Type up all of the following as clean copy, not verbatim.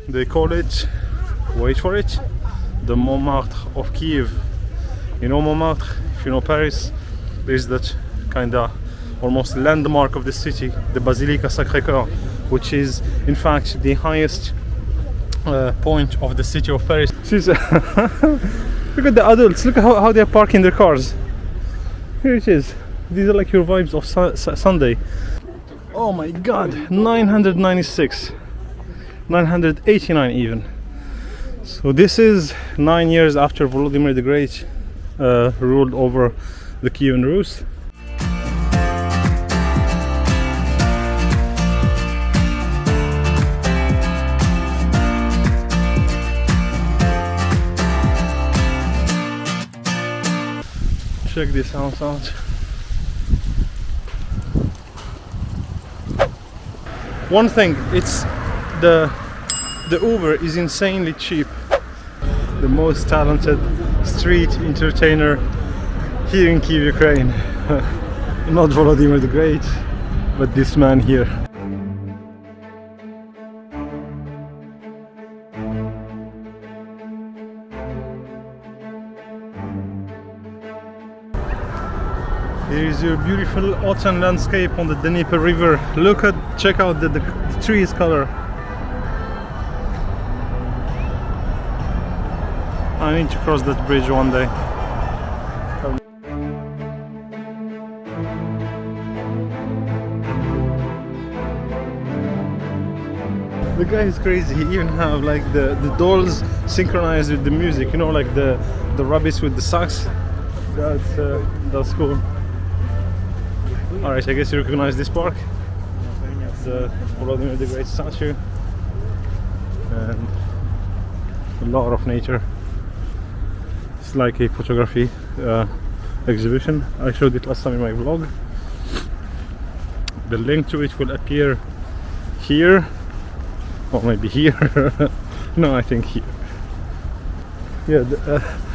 They call it, wait for it, the Montmartre of Kyiv. You know Montmartre? If you know Paris, there's that kinda almost landmark of the city, the Basilica Sacré-Cœur, which is in fact the highest point of the city of Paris. Look at the adults, look at how they're parking their cars. Here it is. These are like your vibes of Sunday. Oh my god, 996, 989 even. So this is 9 years after Volodymyr the Great ruled over the Kievan Rus. Check this house out. One thing, it's the Uber is insanely cheap. The most talented street entertainer here in Kyiv, Ukraine. Not Volodymyr the Great, but this man here. Here is your beautiful autumn landscape on the Dnieper River. Check out the trees color. I need to cross that bridge one day. The guy is crazy. He even have like the dolls synchronized with the music. You know, like the rabbits with the sax. That's cool. Alright, I guess you recognize this park. The Volodymyr the Great statue and a lot of nature. It's like a photography exhibition. I showed it last time in my vlog. The link to it will appear here, or maybe here. No, I think here. Yeah,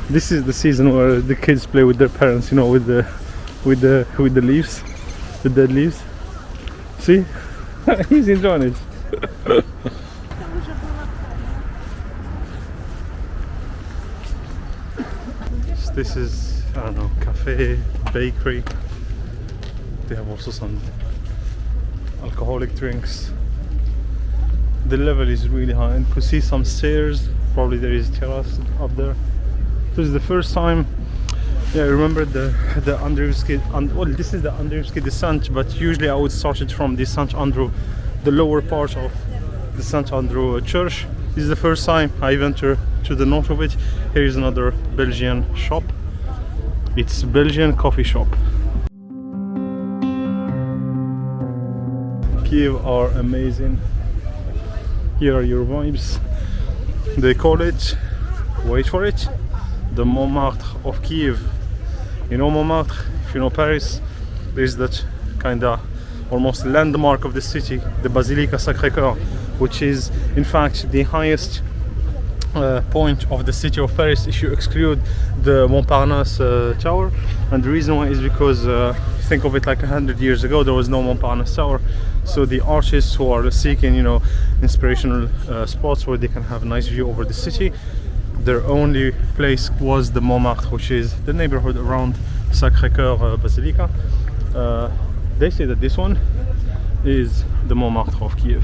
this is the season where the kids play with their parents. You know, with the leaves. The dead leaves. See? He's enjoying it. This is, I don't know, cafe, bakery. They have also some alcoholic drinks. The level is really high, and you could see some stairs. Probably there is terrace up there. This is the first time. Yeah, I remember the Andriyivskyy, well, this is the Andriyivskyy Descent, but usually I would start it from the St. Andrew, the lower part of the St. Andrew church. This is the first time I venture to the north of it. Here is another Belgian shop. It's Belgian coffee shop. Kyiv are amazing. Here are your vibes. They call it, wait for it, the Montmartre of Kyiv. You know Montmartre? If you know Paris, there's that kinda almost landmark of the city, the Basilica Sacré-Cœur, which is in fact the highest point of the city of Paris if you exclude the Montparnasse tower. And the reason why is because think of it like 100 years ago there was no Montparnasse tower, so the artists who are seeking, you know, inspirational spots where they can have a nice view over the city, their only place was the Montmartre, which is the neighborhood around Sacré-Cœur Basilica. They say that this one is the Montmartre of Kyiv,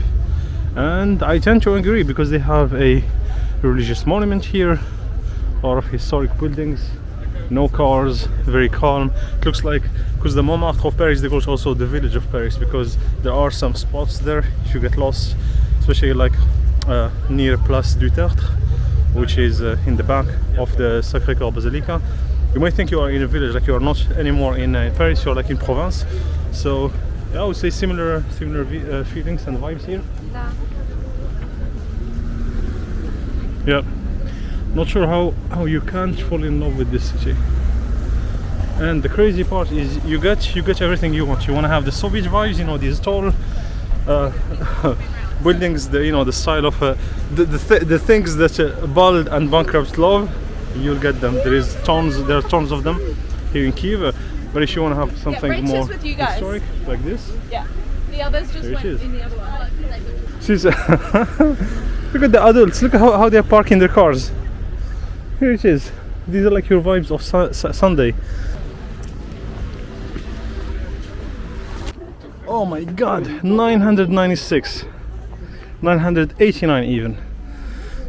and I tend to agree because they have a religious monument here, a lot of historic buildings, no cars, very calm. It looks like, because the Montmartre of Paris, they call it also the village of Paris, because there are some spots there if you get lost, especially like near Place du Tertre, which is in the back of the Sacré-Cœur Basilica. You might think you are in a village, like you are not anymore in Paris, you are like in Provence. So yeah, I would say similar feelings and vibes here. Yeah, not sure how you can't fall in love with this city. And the crazy part is you get everything you want. You want to have the Soviet vibes, you know, these tall buildings, the style of the things that bald and bankrupt love. You'll get them. There are tons of them here in Kyiv. But if you want to have something more historic like this, yeah, the others just went in the other one. Look at the adults. Look at how they're parking their cars. Here it is. These are like your vibes of Sunday. Oh my god, 996, 989 even.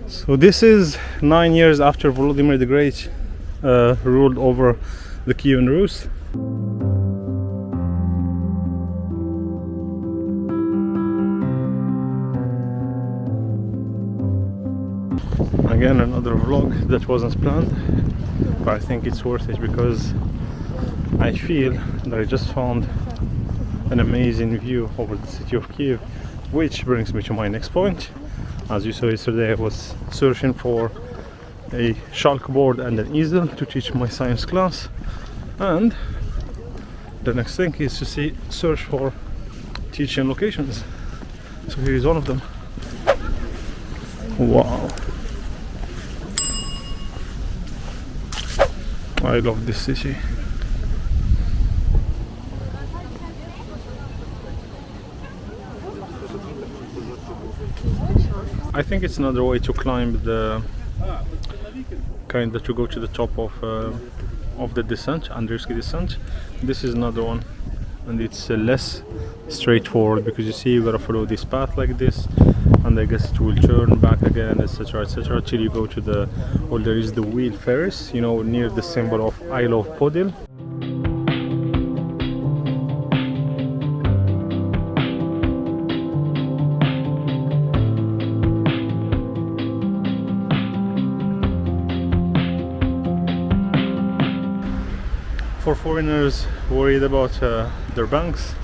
So this is 9 years after Volodymyr the Great ruled over the Kievan Rus. Again, another vlog that wasn't planned, but I think it's worth it because I feel that I just found an amazing view over the city of Kyiv, which brings me to my next point. As you saw yesterday, I was searching for a chalkboard and an easel to teach my science class, and the next thing is to search for teaching locations. So here is one of them. Wow, I love this city. I think it's another way to climb the kind that you go to the top of the descent, Andriyivskyy Descent. This is another one, and it's less straightforward because you see you gotta follow this path like this, and I guess it will turn back again, etc., etc., till you go to the, well, there is the wheel Ferris, you know, near the symbol of Isle of Podil. For foreigners worried about their banks,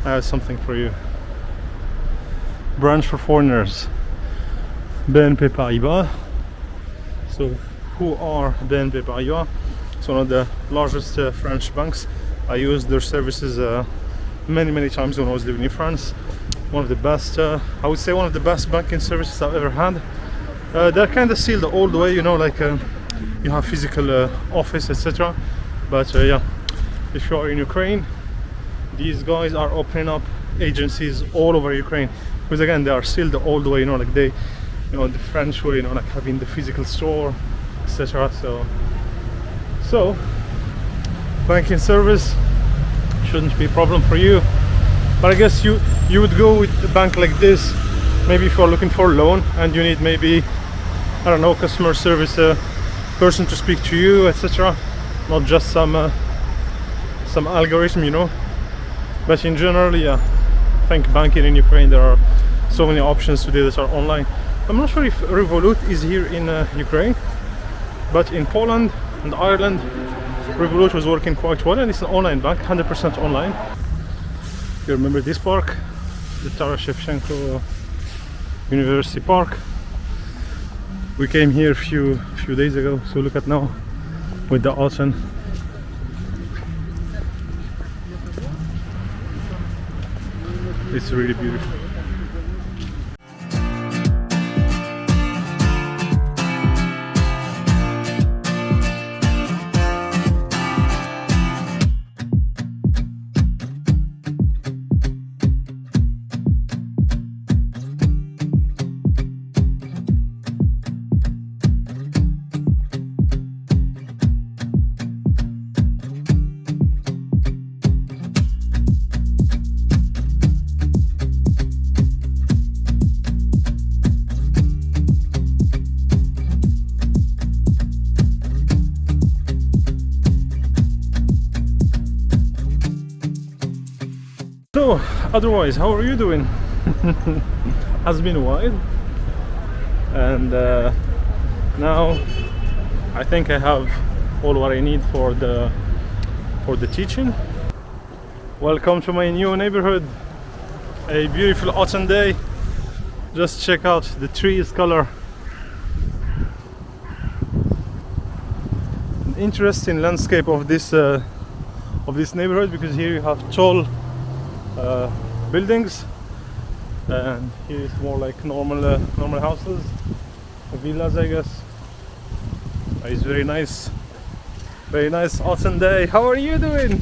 I have something for you. Branch for foreigners, BNP Paribas. So who are BNP Paribas? It's one of the largest French banks. I used their services many times when I was living in France. One of the best, I would say one of the best banking services I've ever had. They're kind of still the old way, you know, like you have physical office, etc. But yeah, if you are in Ukraine, these guys are opening up agencies all over Ukraine, because again, they are still the old way, you know, like they, you know, the French way, you know, like having the physical store, etc. So banking service shouldn't be a problem for you. But I guess you would go with a bank like this maybe if you're looking for a loan and you need maybe, I don't know, customer service person to speak to you, etc. Not just some algorithm, you know. But in general, yeah, I think banking in Ukraine, there are so many options today that are online. I'm not sure if Revolut is here in Ukraine, but in Poland and Ireland, Revolut was working quite well, and it's an online bank, 100% online. You remember this park, the Taras Shevchenko University Park? We came here a few days ago, so look at now with the autumn. It's really beautiful. So, otherwise, how are you doing? Has been a while, and now I think I have all what I need for the teaching. Welcome to my new neighborhood. A beautiful autumn day. Just check out the trees color. An interesting landscape of this neighborhood, because here you have tall buildings, and here is more like normal houses, villas, I guess. It's very nice autumn day. How are you doing?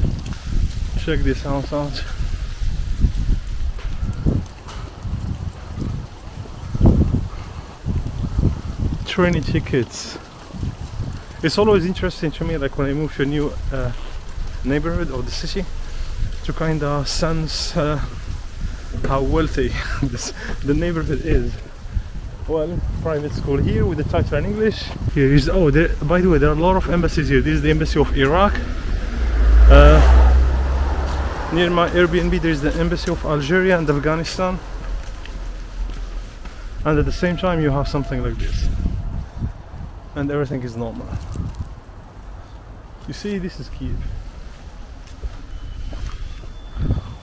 Check this house out. train tickets. It's always interesting to me, like when I move to a new neighborhood of the city, to kind of sense how wealthy the neighborhood is. Well, private school here with the title in English. Here is, oh, by the way, there are a lot of embassies here. This is the embassy of Iraq. Near my Airbnb there is the embassy of Algeria and Afghanistan. And at the same time you have something like this. And everything is normal. You see, this is Kyiv.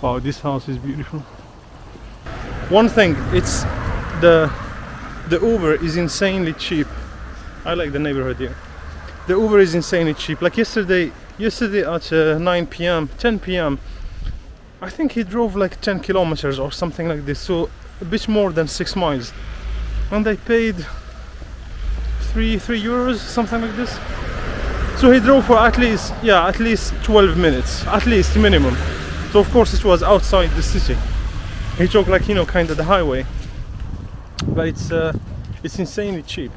Wow, this house is beautiful. One thing, it's the Uber is insanely cheap. I like the neighborhood here. The Uber is insanely cheap. Like yesterday at 9 p.m, 10 p.m, I think he drove like 10 kilometers or something like this, so a bit more than 6 miles. And I paid 3 euros, something like this. So he drove for at least 12 minutes, at least minimum. So of course it was outside the city. He took, like, you know, kind of the highway. But it's insanely cheap.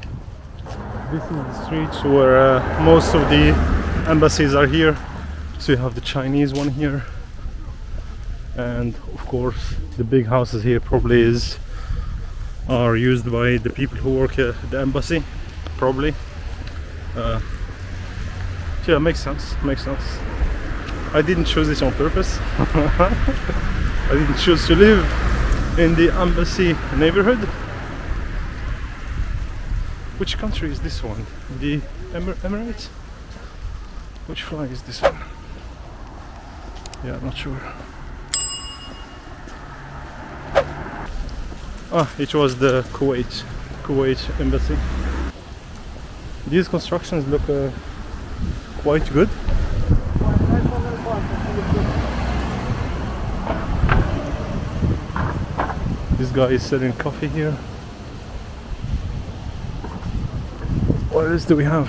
This is the street where most of the embassies are here. So you have the Chinese one here, and of course the big houses here probably are used by the people who work at the embassy, probably. Yeah, makes sense. I didn't choose this on purpose. I didn't choose to live in the embassy neighborhood. Which country is this one? The Emirates? Which flag is this one? Yeah, not sure. Ah, it was the Kuwait embassy. These constructions look quite good. This guy is selling coffee here. What else do we have?